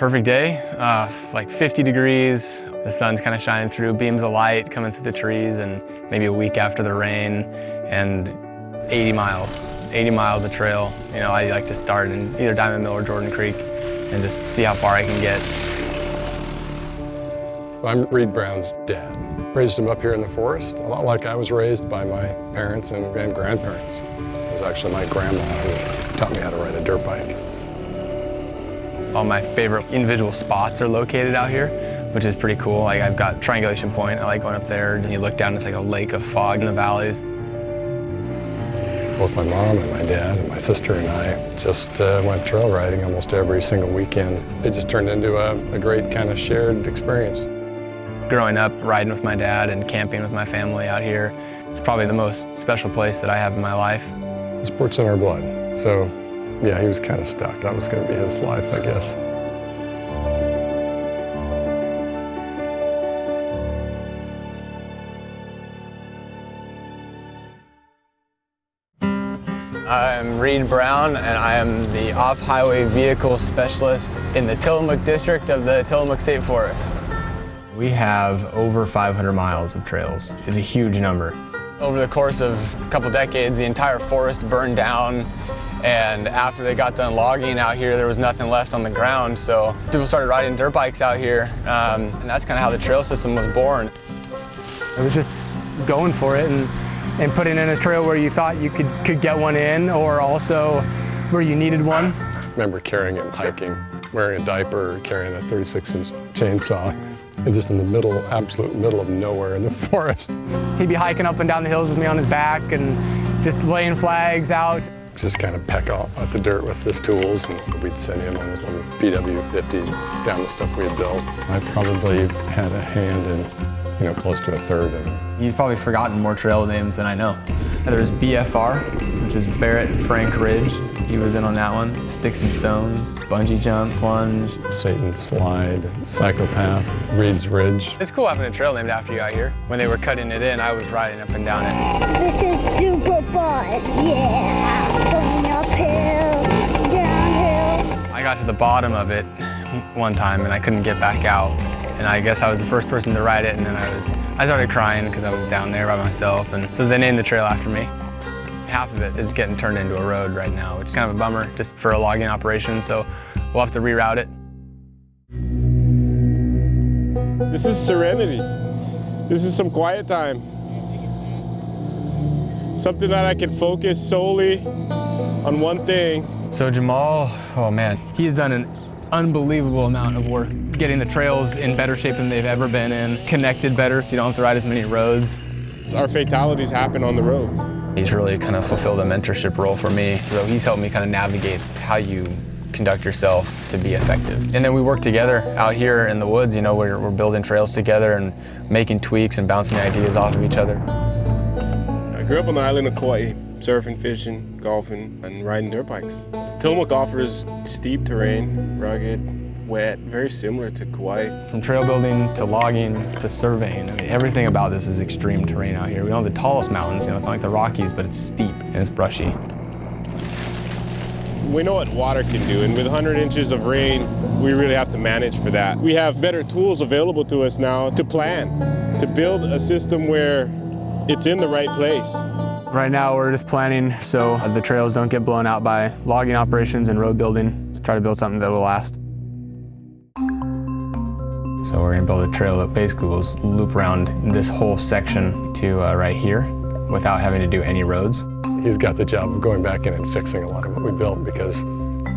Perfect day, like 50 degrees. The sun's kind of shining through, beams of light coming through the trees, and maybe a week after the rain, and 80 miles of trail. You know, I like to start in either Diamond Mill or Jordan Creek and just see how far I can get. I'm Reid Brown's dad. Raised him up here in the forest, a lot like I was raised by my parents and grandparents. It was actually my grandma who taught me how to ride a dirt bike. All my favorite individual spots are located out here, which is pretty cool. Like I've got Triangulation Point. I like going up there. Just, you look down, it's like a lake of fog in the valleys. Both my mom and my dad and my sister and I just went trail riding almost every single weekend. It just turned into a great kind of shared experience. Growing up, riding with my dad and camping with my family out here, it's probably the most special place that I have in my life. Sport's in our blood, so yeah, he was kind of stuck. That was going to be his life, I guess. I'm Reid Brown, and I am the off-highway vehicle specialist in the Tillamook district of the Tillamook State Forest. We have over 500 miles of trails. It's a huge number. Over the course of a couple decades, the entire forest burned down, and after they got done logging out here, there was nothing left on the ground, so people started riding dirt bikes out here, and that's kind of how the trail system was born. It was just going for it and putting in a trail where you thought you could get one in, or also where you needed one. I remember carrying it hiking, wearing a diaper, carrying a 36-inch chainsaw, and just in the middle, absolute middle of nowhere in the forest. He'd be hiking up and down the hills with me on his back and just laying flags out. Just kind of peck out at the dirt with his tools, and we'd send him on his little PW50 down the stuff we had built. I probably had a hand in, close to a third of them. He's probably forgotten more trail names than I know. There's BFR, which is Barrett Frank Ridge. He was in on that one. Sticks and Stones, Bungee Jump, Plunge. Satan's Slide, Psychopath, Reed's Ridge. It's cool having a trail named after you out here. When they were cutting it in, I was riding up and down it. This is super fun, yeah. Going uphill, downhill. I got to the bottom of it one time and I couldn't get back out. And I guess I was the first person to ride it, and then I started crying because I was down there by myself, and so they named the trail after me. Half of it is getting turned into a road right now, which is kind of a bummer just for a logging operation, so we'll have to reroute it. This is serenity. This is some quiet time. Something that I can focus solely on one thing. So Jamal, oh man, he's done an unbelievable amount of work getting the trails in better shape than they've ever been in, connected better so you don't have to ride as many roads. Our fatalities happen on the roads. He's really kind of fulfilled a mentorship role for me. So he's helped me kind of navigate how you conduct yourself to be effective. And then we work together out here in the woods, we're building trails together and making tweaks and bouncing ideas off of each other. I grew up on the island of Kauai, surfing, fishing, golfing, and riding dirt bikes. Tillamook offers steep terrain, rugged, wet, very similar to Kauai. From trail building to logging to surveying, everything about this is extreme terrain out here. We don't have the tallest mountains, it's not like the Rockies, but it's steep and it's brushy. We know what water can do, and with 100 inches of rain, we really have to manage for that. We have better tools available to us now to plan, to build a system where it's in the right place. Right now we're just planning so the trails don't get blown out by logging operations and road building. Let's try to build something that will last. So we're gonna build a trail that basically will loop around this whole section to right here without having to do any roads. He's got the job of going back in and fixing a lot of what we built, because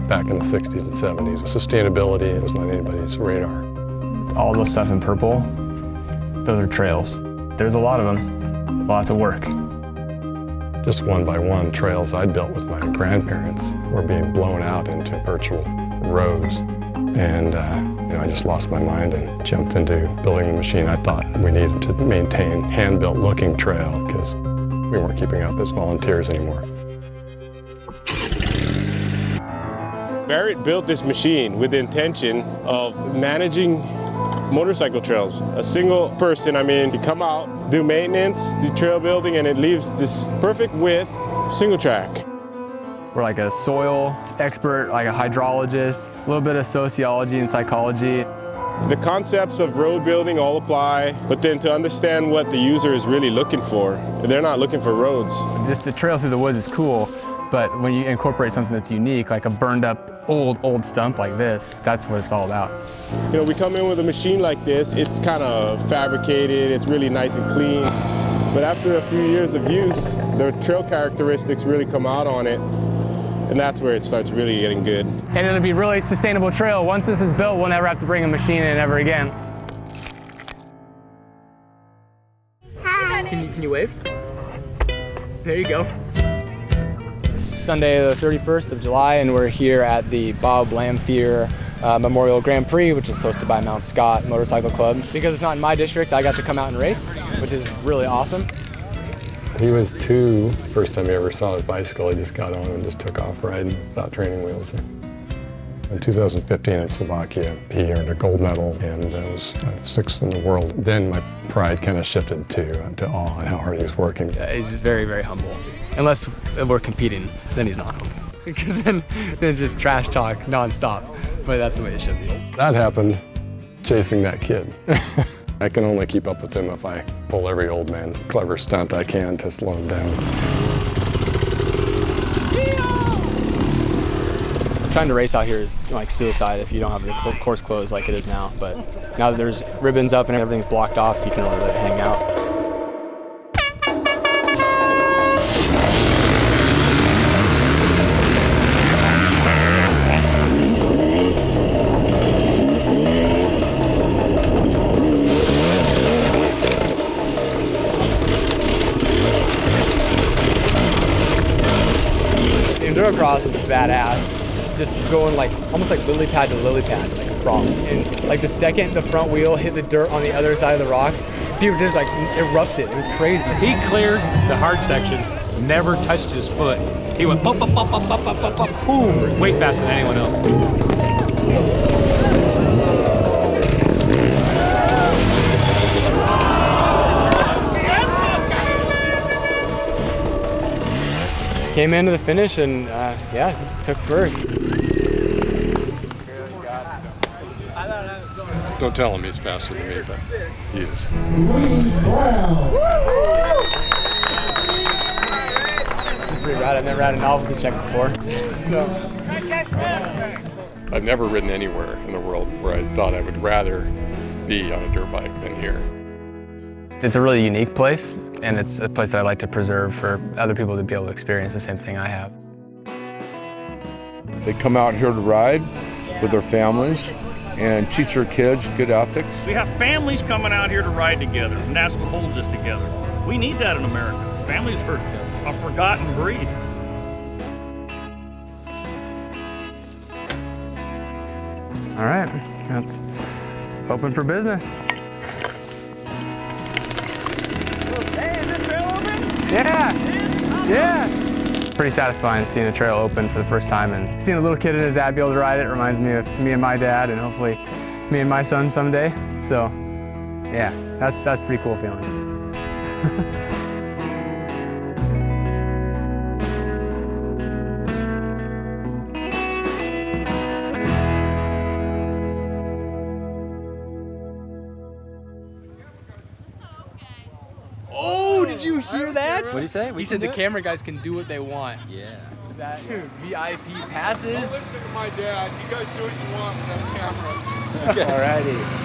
back in the 60s and 70s, sustainability was not anybody's radar. All the stuff in purple, those are trails. There's a lot of them, lots of work. Just one by one trails I'd built with my grandparents were being blown out into virtual roads. And I just lost my mind and jumped into building the machine I thought we needed to maintain hand-built looking trail, because we weren't keeping up as volunteers anymore. Barrett built this machine with the intention of managing motorcycle trails. A single person, you come out, do maintenance, do trail building, and it leaves this perfect width single track. We're like a soil expert, like a hydrologist, a little bit of sociology and psychology. The concepts of road building all apply, but then to understand what the user is really looking for, they're not looking for roads. Just the trail through the woods is cool, but when you incorporate something that's unique, like a burned up old stump like this, that's what it's all about. You know, we come in with a machine like this, it's kind of fabricated, it's really nice and clean. But after a few years of use, the trail characteristics really come out on it, and that's where it starts really getting good. And it'll be a really sustainable trail. Once this is built, we'll never have to bring a machine in ever again. Hi. Can you wave? There you go. It's Sunday the 31st of July, and we're here at the Bob Lamphere Memorial Grand Prix, which is hosted by Mount Scott Motorcycle Club. Because it's not in my district, I got to come out and race, which is really awesome. He was 2. First time he ever saw his bicycle, he just got on and just took off riding without training wheels. In 2015 in Slovakia, he earned a gold medal and was 6th in the world. Then my pride kind of shifted to awe at how hard he was working. He's very, very humble. Unless we're competing, then he's not humble. Because then just trash talk nonstop. But that's the way it should be. That happened chasing that kid. I can only keep up with him if I pull every old man clever stunt I can to slow him down. Trying to race out here is like suicide if you don't have your course closed like it is now. But now that there's ribbons up and everything's blocked off, you can really let it hang out. Enduro cross was badass. Just going like almost like lily pad to lily pad, like a frog. And like the second the front wheel hit the dirt on the other side of the rocks, people just like erupted. It was crazy. He cleared the hard section, never touched his foot. He went up, up, up, up, up, up, up, up, boom, way faster than anyone else. Came into the finish and yeah, took first. Don't tell him he's faster than me, but he is. This is pretty rad. I've never had a novelty check before. So I've never ridden anywhere in the world where I thought I would rather be on a dirt bike than here. it's a really unique place, and it's a place that I like to preserve for other people to be able to experience the same thing I have. They come out here to ride with their families and teach their kids good ethics. We have families coming out here to ride together, and that's what holds us together. We need that in America. Families are a forgotten breed. All right, that's open for business. Hey, is this trail open? Yeah. Pretty satisfying seeing a trail open for the first time, and seeing a little kid and his dad be able to ride it reminds me of me and my dad, and hopefully me and my son someday. So yeah, that's a pretty cool feeling. Oh, did you hear that? What did he say? He said the camera guys can do what they want. Yeah. That dude, VIP passes. Listen to my dad. You guys do what you want with that camera. Alrighty.